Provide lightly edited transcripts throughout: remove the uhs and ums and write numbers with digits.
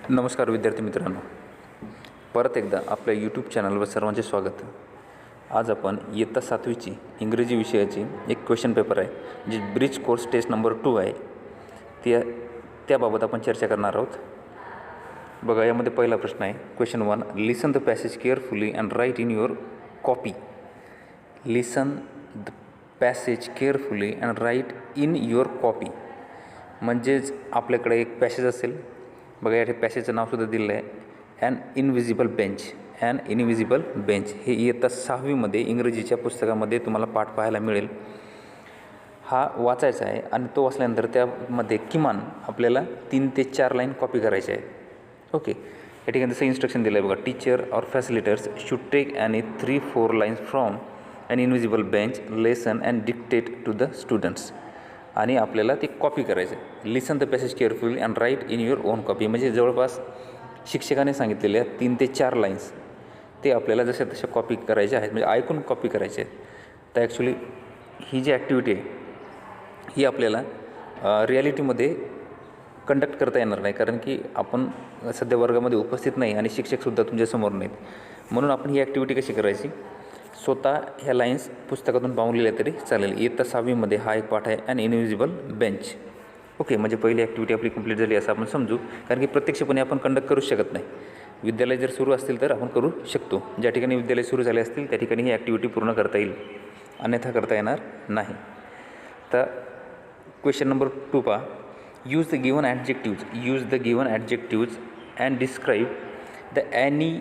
नमस्कार विद्यार्थी मित्रांनो, परत एकदा आपल्या यूट्यूब चॅनलवर सर्वांचे स्वागत. आज आपण इयत्ता 7वीची इंग्रजी विषयाची एक क्वेश्चन पेपर आहे जे ब्रिज कोर्स टेस्ट नंबर 2 आहे. त्याबाबत आपण चर्चा करणार आहोत. बघा, यामध्ये पहिला प्रश्न आहे. Question 1, listen the passage carefully and write in your copy. Listen the passage carefully and write in your copy म्हणजेच आपल्याकडे एक पॅसेज असेल. बघा, या पॅसेजचं नावसुद्धा दिलं आहे, an invisible bench. An invisible bench हे इयत्ता 6वीमध्ये इंग्रजीच्या पुस्तकामध्ये तुम्हाला पाठ पाहायला मिळेल. हा वाचायचा आहे आणि तो वाचल्यानंतर त्यामध्ये किमान आपल्याला 3 ते 4 लाईन कॉपी करायचे आहे. ओके, या ठिकाणी जसं इन्स्ट्रक्शन दिलं आहे बघा. Teacher or facilitators should take any 3-4 lines from an invisible bench, lesson and dictate to the students. आणि आपल्याला ते कॉपी करायचं आहे. Listen the passage carefully and write in your own copy म्हणजे जवळपास शिक्षकाने सांगितलेल्या 3 ते 4 लाईन्स ते आपल्याला जशा तशा कॉपी करायच्या आहेत, म्हणजे ऐकून कॉपी करायचे आहेत. तर ॲक्च्युली ही जी ॲक्टिव्हिटी आहे ही आपल्याला रिॲलिटीमध्ये कंडक्ट करता येणार नाही, कारण की आपण सध्या वर्गामध्ये उपस्थित नाही आणि शिक्षकसुद्धा तुमच्यासमोर नाहीत. म्हणून आपण ही ॲक्टिव्हिटी कशी करायची, स्वतः ह्या लाईन्स पुस्तकातून पाहून लिहिल्या तरी चालेल. इयत्ता 6वीमध्ये हा एक पाठ आहे, ॲन इनविजिबल बेंच. ओके, म्हणजे पहिली ॲक्टिव्हिटी आपली कंप्लीट झाली असं आपण समजू, कारण की प्रत्यक्षपणे आपण कंडक्ट करू शकत नाही. विद्यालय जर सुरू असतील तर आपण करू शकतो. ज्या ठिकाणी विद्यालय सुरू झाले असतील त्या ठिकाणी ही ॲक्टिव्हिटी पूर्ण करता येईल, अन्यथा करता येणार नाही. तर क्वेश्चन नंबर 2 पहा. Use the given adjectives and describe the any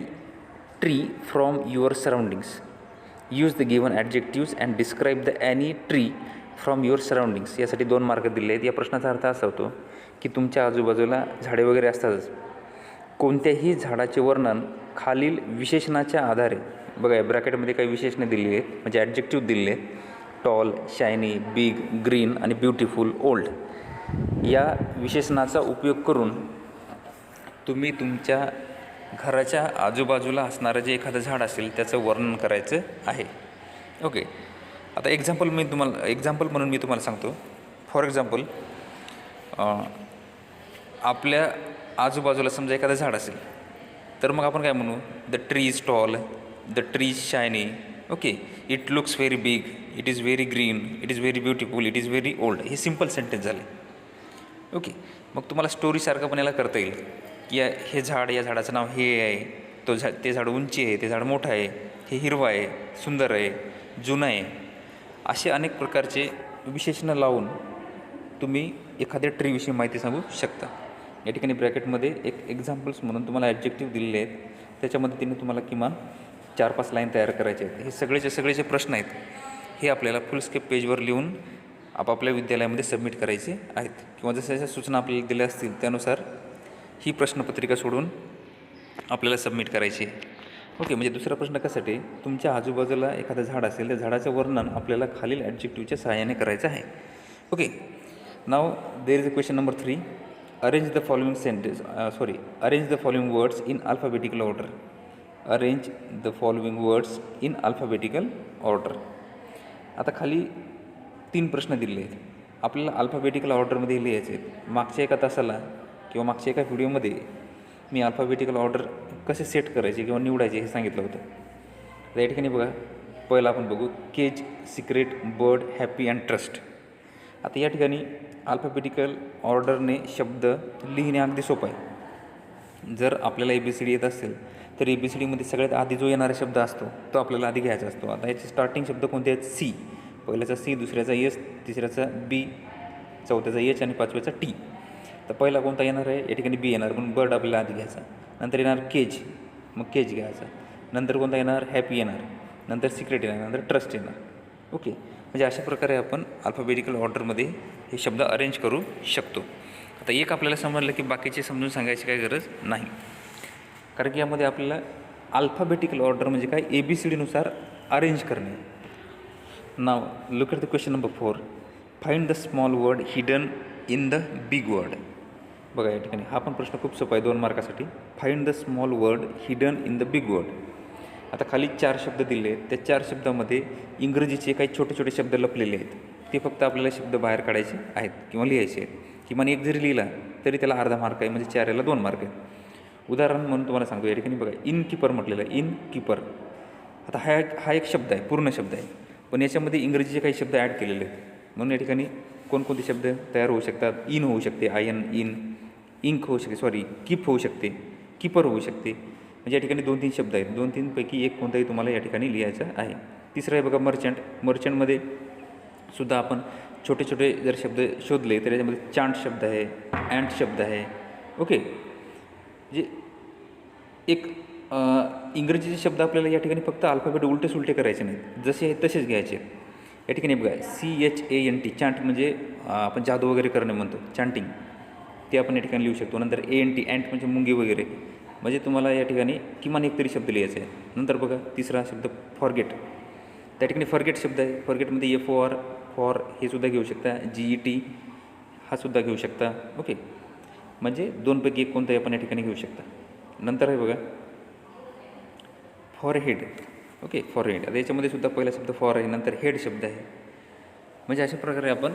tree from your surroundings. Use the given adjectives and describe the any tree from your surroundings. यासाठी 2 मार्क दिले आहेत. या प्रश्नाचा अर्थ असा होतो की तुमच्या आजूबाजूला झाडे वगैरे असतातच, कोणत्याही झाडाचे वर्णन खालील विशेषणाच्या आधारे, बघा ब्रॅकेटमध्ये काही विशेषणे दिली आहेत म्हणजे ॲडजेक्टिव्ह दिले आहेत. टॉल, शायनी, बिग, ग्रीन आणि ब्युटिफुल, ओल्ड या विशेषणाचा उपयोग करून तुम्ही तुमच्या घराच्या आजूबाजूला असणारं जे एखादं झाड असेल त्याचं वर्णन करायचं आहे. ओके, आता एक्झाम्पल म्हणून मी तुम्हाला सांगतो. फॉर एक्झाम्पल, आपल्या आजूबाजूला समजा एखादं झाड असेल तर मग आपण काय म्हणू, the tree is tall, the tree is shiny. Okay, it looks very big, it is very green, it is very beautiful, it is very old. हे सिम्पल सेंटेन्स झाले. ओके, मग तुम्हाला स्टोरीसारखं पण याला करता येईल की हे झाड, या झाडाचं नाव हे आहे, ते झाड उंची आहे, ते झाड मोठं आहे, हे हिरवं आहे, सुंदर आहे, जुनं आहे. असे अनेक प्रकारचे विशेषणं लावून तुम्ही एखाद्या ट्रीविषयी माहिती सांगू शकता. या ठिकाणी ब्रॅकेटमध्ये एक एक्झाम्पल्स म्हणून तुम्हाला ॲडजेक्टिव्ह दिलेले आहेत, त्याच्या मदतीने तुम्हाला किमान 4-5 लाईन तयार करायचे आहेत. हे सगळेचे प्रश्न आहेत, हे आपल्याला फुलस्केप पेजवर लिहून आपापल्या विद्यालयामध्ये सबमिट करायचे आहेत, किंवा जशा सूचना आपल्याला दिल्या असतील त्यानुसार ही प्रश्नपत्रिका सोडून आपल्याला सबमिट करायची आहे. ओके, म्हणजे दुसरा प्रश्न कशासाठी, तुमच्या आजूबाजूला एखादं झाड असेल त्या झाडाचं वर्णन आपल्याला खालील ॲडजेक्टिव्हच्या सहाय्याने करायचं आहे. Okay, now there is a question number 3. Arrange the following words in alphabetical order. Arrange the following words in alphabetical order. आता खाली 3 प्रश्न दिले आहेत, आपल्याला अल्फाबेटिकल ऑर्डरमध्ये लिहायचे आहेत. मागच्या एका तासाला किंवा मागच्या एका व्हिडिओमध्ये मी अल्फाबेटिकल ऑर्डर कसे सेट करायचे किंवा निवडायचे हे सांगितलं होतं. तर या ठिकाणी बघा, पहिला आपण बघू cage, secret, bird, happy and trust. आता या ठिकाणी अल्फाबेटिकल ऑर्डरने शब्द लिहिणे अगदी सोपं आहे. जर आपल्याला ABCD येत असेल तर ABCDमध्ये सगळ्यात आधी जो येणारा शब्द असतो तो आपल्याला आधी घ्यायचा असतो. आता याचे स्टार्टिंग शब्द कोणते आहेत, सी. पहिल्याचा C, दुसऱ्याचा S, तिसऱ्याचा B, चौथ्याचा H आणि 5व्याचा T. तर पहिला कोणता येणार आहे, या ठिकाणी B येणार, म्हणून बर्ड आपल्याला आधी घ्यायचा. नंतर येणार केज, मग केज घ्यायचा. नंतर कोणता येणार, हॅपी येणार. नंतर सिक्रेट येणार. नंतर ट्रस्ट येणार. ओके, म्हणजे अशा प्रकारे आपण अल्फाबेटिकल ऑर्डरमध्ये हे शब्द अरेंज करू शकतो. आता एक आपल्याला समजलं की बाकीचे समजून सांगायची काही गरज नाही, कारण की यामध्ये आपल्याला अल्फाबेटिकल ऑर्डर म्हणजे काय, ABCDनुसार अरेंज करणे. Now look at the question number 4. Find the small word hidden in the big word. बघा, या ठिकाणी हा पण प्रश्न खूप सोपा आहे 2 मार्कासाठी. Find the small word hidden in the big word. आता खाली 4 शब्द दिले आहेत, त्या 4 शब्दामध्ये इंग्रजीचे काही छोटे छोटे शब्द लपलेले आहेत, ते फक्त आपल्याला शब्द बाहेर काढायचे आहेत किंवा लिहायचे आहेत. किमान एक जरी लिहिला तरी त्याला अर्धा मार्क आहे, म्हणजे 4 याला 2 मार्क आहेत. उदाहरण म्हणून तुम्हाला सांगतो, या ठिकाणी बघा इन कीपर म्हटलेलं आहे, इन कीपर. आता हा एक शब्द आहे, पूर्ण शब्द आहे, पण याच्यामध्ये इंग्रजीचे काही शब्द ॲड केलेले आहेत. म्हणून या ठिकाणी कोणकोणते शब्द तयार होऊ शकतात? इन होऊ शकते, आयन इन, इंक होऊ शकते, कीप होऊ शकते, कीपर होऊ शकते. म्हणजे या ठिकाणी 2-3 शब्द आहेत, 2-3 पैकी एक कोणताही तुम्हाला या ठिकाणी लिहायचं आहे. तिसरं आहे बघा मर्चंट. मर्चंटमध्ये सुद्धा आपण छोटे छोटे जर शब्द शोधले तर याच्यामध्ये चांट शब्द आहे, अँट शब्द आहे. ओके, म्हणजे एक इंग्रजीचे शब्द आपल्याला या ठिकाणी फक्त अल्फाबेट उलटे सुलटे करायचे नाहीत, जसे आहेत तसेच घ्यायचे. या ठिकाणी बघा CHANT, चांट म्हणजे आपण जादू वगैरे करणे म्हणतो, चांटिंग, ते आपण या ठिकाणी लिहू शकतो. नंतर ANT, अँट म्हणजे मुंगी वगैरे. म्हणजे तुम्हाला या ठिकाणी किमान एक तरी शब्द लिहायचा आहे. नंतर बघा तिसरा शब्द फॉरगेट. त्या ठिकाणी फॉरगेट शब्द आहे, फॉरगेटमध्ये FOR, फॉर हे सुद्धा घेऊ शकता, GET हा सुद्धा घेऊ शकता. ओके, म्हणजे 2 पैकी एक कोणताही आपण या ठिकाणी घेऊ शकता. नंतर आहे बघा फॉरहेड. Okay, forehead. आता याच्यामध्ये सुद्धा पहिला शब्द फॉर आहे, नंतर हेड शब्द आहे. म्हणजे अशा प्रकारे आपण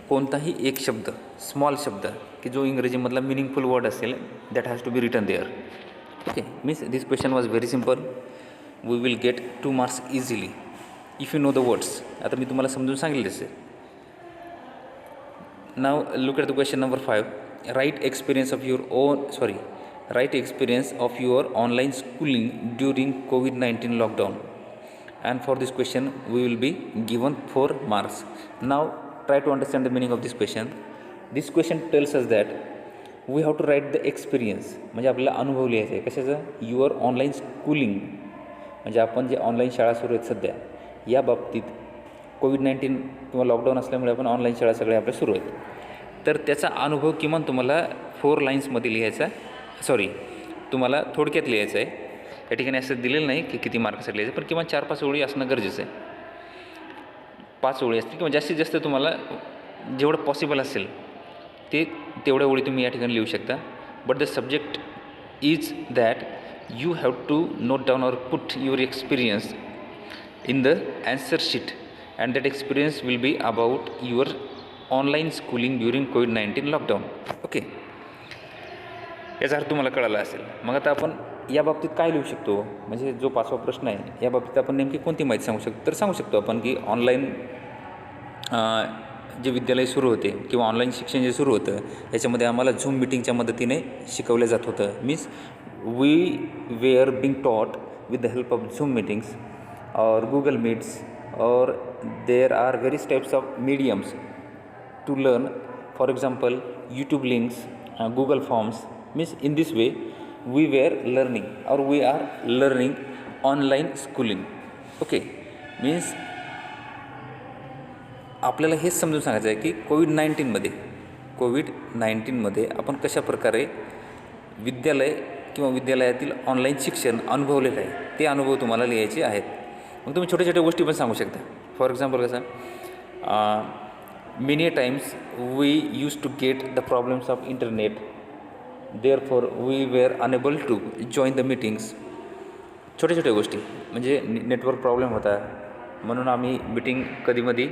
कोणताही एक शब्द, स्मॉल शब्द की जो इंग्रजीमधला मिनिंगफुल वर्ड असेल, that has to be written there. Okay, means this question was very simple. We will get 2 marks easily if you know the words. आता मी तुम्हाला समजून सांगितले असेल. Now look at the question number 5. Write experience of your online schooling during COVID-19 lockdown. And for this question we will be given 4 marks. Now try to understand the meaning of this question. This question tells us that we have to write the experience. म्हणजे आपल्याला अनुभव लिहायचा आहे. कशाचा? Your online schooling, म्हणजे आपण जे online शाळा सुरू आहेत सध्या, या बाबतीत COVID-19 किंवा लॉकडाऊन असल्यामुळे आपण ऑनलाईन शाळा सगळ्या आपल्या सुरू आहेत. तर त्याचा अनुभव किमान तुम्हाला 4 लाईन्समध्ये लिहायचा, तुम्हाला थोडक्यात लिहायचं आहे. या ठिकाणी असं दिलेलं नाही की किती मार्क्ससाठी लिहायचं, पण किमान 4-5 ओळी असणं गरजेचं आहे. 5 ओळी असतील किंवा जास्तीत जास्त तुम्हाला जेवढं पॉसिबल असेल तेवढ्या ओळी तुम्ही या ठिकाणी लिहू शकता. But the subject is that you have to note down or put your experience in the answer sheet and that experience will be about your online schooling during COVID-19 lockdown. Okay, याचा अर्थ तुम्हाला कळाला असेल. मग आता आपण या बाबतीत काय लिहू शकतो, म्हणजे जो 5वा प्रश्न आहे या बाबतीत आपण नेमकी कोणती माहिती सांगू शकतो? तर सांगू शकतो आपण की ऑनलाईन जे विद्यालय सुरू होते किंवा ऑनलाईन शिक्षण जे सुरू होतं याच्यामध्ये आम्हाला झूम मिटिंगच्या मदतीने शिकवलं जात होतं. Means we were being taught with the help of Zoom meetings और गुगल मीट्स और there are various types of mediums to learn. For example YouTube links, Google forms. Means in this way we were learning or we are learning online schooling. Okay, means आपल्याला हेच समजून सांगायचं आहे की कोविड-19मध्ये आपण कशा प्रकारे विद्यालय किंवा विद्यालयातील ऑनलाईन शिक्षण अनुभवलेलं आहे, ते अनुभव तुम्हाला लिहायचे आहेत. मग तुम्ही छोट्या छोट्या गोष्टी पण सांगू शकता. फॉर एक्झाम्पल कसं, many times we use to get the problems of internet, therefore we were unable to join the meetings. छोट्या छोट्या गोष्टी, म्हणजे नेटवर्क प्रॉब्लेम होता म्हणून आम्ही मीटिंग कधीमधी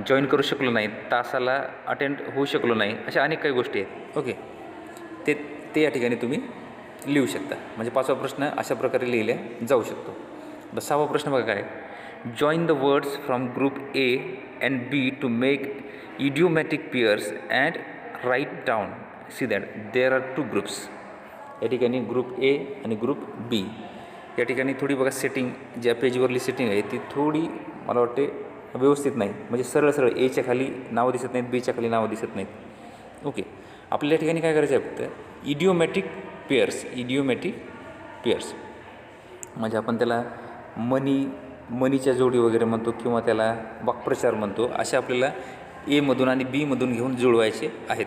जॉईन करू शकलो नाही, तासाला अटेंड होऊ शकलो नाही, अशा अनेक काही गोष्टी आहेत. ओके, ते या ठिकाणी तुम्ही लिहू शकता. म्हणजे 5वा प्रश्न अशा प्रकारे लिहिल्या जाऊ शकतो. 6वा प्रश्न बघा काय, join the words from group A and B to make idiomatic pairs and write down. See that there are 2 groups. या ठिकाणी ग्रुप A आणि ग्रुप B. या ठिकाणी थोडी बघा सेटिंग, ज्या पेजवरली सेटिंग आहे ती थोडी मला वाटते व्यवस्थित नाही. म्हणजे सरळ Aच्या खाली नावं दिसत नाहीत, Bच्या खाली नावं दिसत नाहीत. ओके, आपल्या या ठिकाणी काय करायचं आहे, फक्त इडिओमॅटिक पेअर्स म्हणजे आपण त्याला मनीच्या जोडी वगैरे म्हणतो किंवा त्याला वाक्प्रचार म्हणतो. असे आपल्याला Aमधून आणि Bमधून घेऊन जुळवायचे आहेत.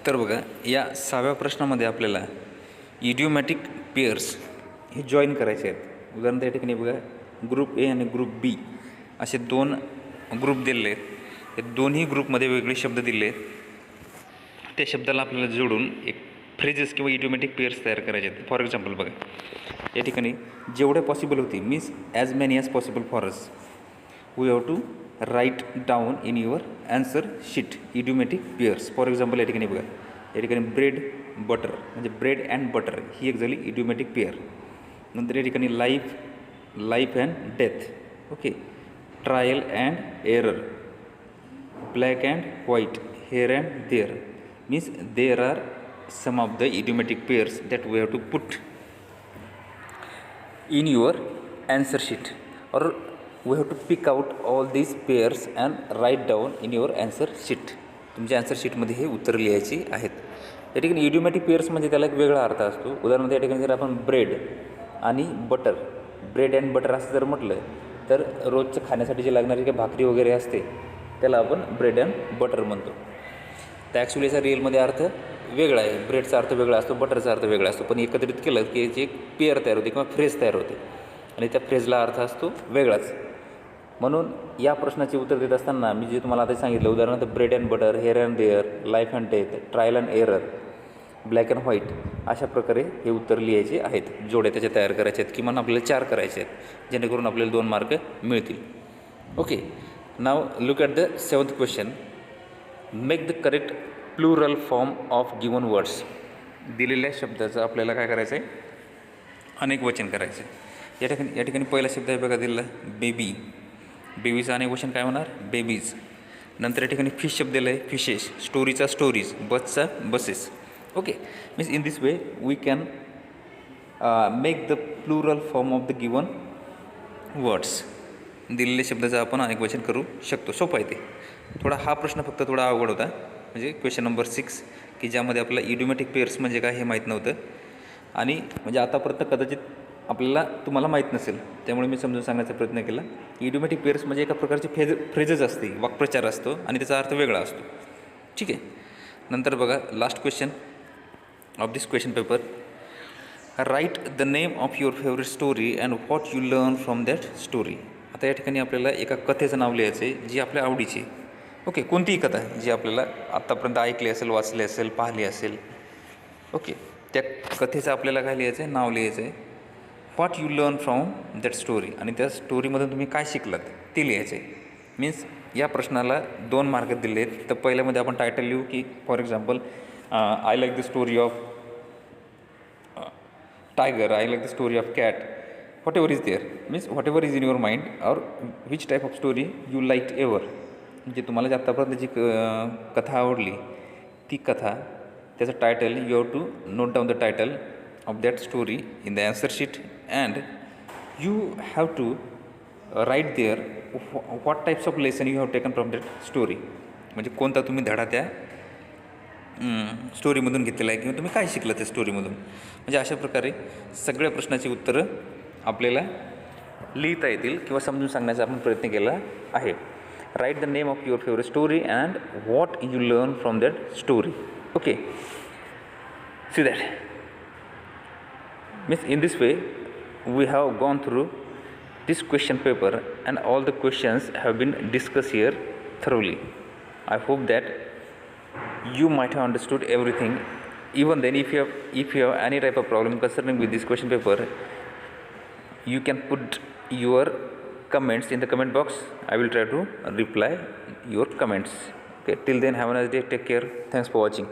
तर बघा या 6व्या प्रश्नामध्ये आपल्याला इडिओमॅटिक पेअर्स हे जॉईन करायचे आहेत. उदाहरण त्या ठिकाणी बघा ग्रुप A आणि ग्रुप B असे 2 ग्रुप दिले आहेत. हे दोन्ही ग्रुपमध्ये वेगळे शब्द दिले आहेत. त्या शब्दाला आपल्याला जोडून एक फ्रेजेस किंवा इडिओमॅटिक पेअर्स तयार करायचे आहेत. फॉर एक्झाम्पल बघा या ठिकाणी जेवढे पॉसिबल होती, means as many as possible for us, we have to write down in your answer sheet idiomatic pairs. For example या ठिकाणी बघा या ठिकाणी ब्रेड बटर म्हणजे ब्रेड अँड बटर ही एक झाली इडिओमॅटिक पेअर. नंतर या ठिकाणी life and death. Okay. Trial and error, black and white, here and there. Means there are some of the idiomatic pairs that we have to put in your answer sheet, or we have to pick out all these pairs and write down in your answer sheet. तुमच्या answer शीटमध्ये हे उत्तर लिहायची आहेत. या ठिकाणी idiomatic pairs म्हणजे त्याला एक वेगळा अर्थ असतो. उदाहरणार्थ या ठिकाणी जर आपण ब्रेड आणि बटर, ब्रेड अँड बटर असं जर म्हटलं तर रोजच्या खाण्यासाठी जे लागणारी काही भाकरी वगैरे असते त्याला आपण ब्रेड अँड बटर म्हणतो. तर ॲक्च्युली याचा रिअलमध्ये अर्थ वेगळा आहे. ब्रेडचा अर्थ वेगळा असतो, बटरचा अर्थ वेगळा असतो. पण एकत्रित केलं की याची एक पेअर तयार होते किंवा फ्रेज तयार होते आणि त्या फ्रेजला अर्थ असतो वेगळाच. म्हणून या प्रश्नाचे उत्तर देत असताना मी जे तुम्हाला आता सांगितलं, उदाहरणार्थ bread and butter, here and there, life and death, trial and error, black and white, अशा प्रकारे हे उत्तर लिहायचे आहेत. जोड्या त्याच्या तयार करायचे आहेत. किमान आपल्याला 4 करायचे आहेत जेणेकरून आपल्याला 2 मार्क मिळतील. Okay. Now look at the 7th question. Make the correct plural form of given words. दिलेल्या शब्दाचं आपल्याला काय करायचं आहे, अनेक वचन करायचं आहे. या ठिकाणी पहिला शब्द आहे बघा दिलेला बेबी. बेबीचं अनेक वचन काय होणार, बेबीज. नंतर या ठिकाणी फिश शब्द दिला आहे, फिशेस. स्टोरीचा स्टोरीज, बसचा buses. Okay. Means in this way we can make the plural form of the given words. दिलेल्या शब्दाचं आपण अनेक वचन करू शकतो. सोपं आहे ते. थोडा हा प्रश्न फक्त थोडा अवघड होता, म्हणजे क्वेश्चन नंबर 6, की ज्यामध्ये आपल्याला इडिओमॅटिक पेअर्स म्हणजे काय हे माहीत नव्हतं आणि म्हणजे आतापर्यंत कदाचित आपल्याला तुम्हाला माहीत नसेल, त्यामुळे मी समजून सांगण्याचा प्रयत्न केला. इडिओमॅटिक पेअर्स म्हणजे एका प्रकारची फ्रेजेस असते, वाक्प्रचार असतो आणि त्याचा अर्थ वेगळा असतो. ठीक आहे. नंतर बघा last question of this question paper. Write the name of your favourite story and what you learn from that story. आता या ठिकाणी आपल्याला एका कथेचं नाव लिहायचं आहे जी आपल्या आवडीची. ओके. कोणतीही कथा जी आपल्याला आत्तापर्यंत ऐकली असेल, वाचली असेल, पाहिली असेल. ओके. त्या कथेचं आपल्याला काय लिहायचं आहे, नाव लिहायचं आहे. What you learn from that story, आणि त्या स्टोरीमधून तुम्ही काय शिकलात ते लिहायचं आहे. मीन्स या प्रश्नाला 2 मार्क दिले आहेत. तर पहिल्यामध्ये आपण टायटल लिहू की for example I like the story of tiger, I like the story of cat, whatever is there. Means whatever is in your mind or which type of story you like ever. म्हणजे तुम्हाला जी आत्तापर्यंत जी कथा आवडली ती कथा, त्याचं title you have to note down the title of that story in the answer sheet and you have to write there what types of lesson you have taken from that story. म्हणजे कोणता तुम्ही धडा त्या स्टोरीमधून घेतलेला आहे किंवा तुम्ही काय शिकलं त्या स्टोरीमधून. म्हणजे अशा प्रकारे सगळ्या प्रश्नाची उत्तरं आपल्याला लिहिता येतील किंवा समजून सांगण्याचा आपण प्रयत्न केला आहे. Write the name of your favorite story and what you learn from that story. Okay. See that. Means in this way we have gone through this question paper and all the questions have been discussed here thoroughly. I hope that you might have understood everything. Even then, if you have any type of problem concerning with this question paper, you can put your comments in the comment box. I will try to reply your comments. Okay, till then, have a nice day. Take care. Thanks for watching.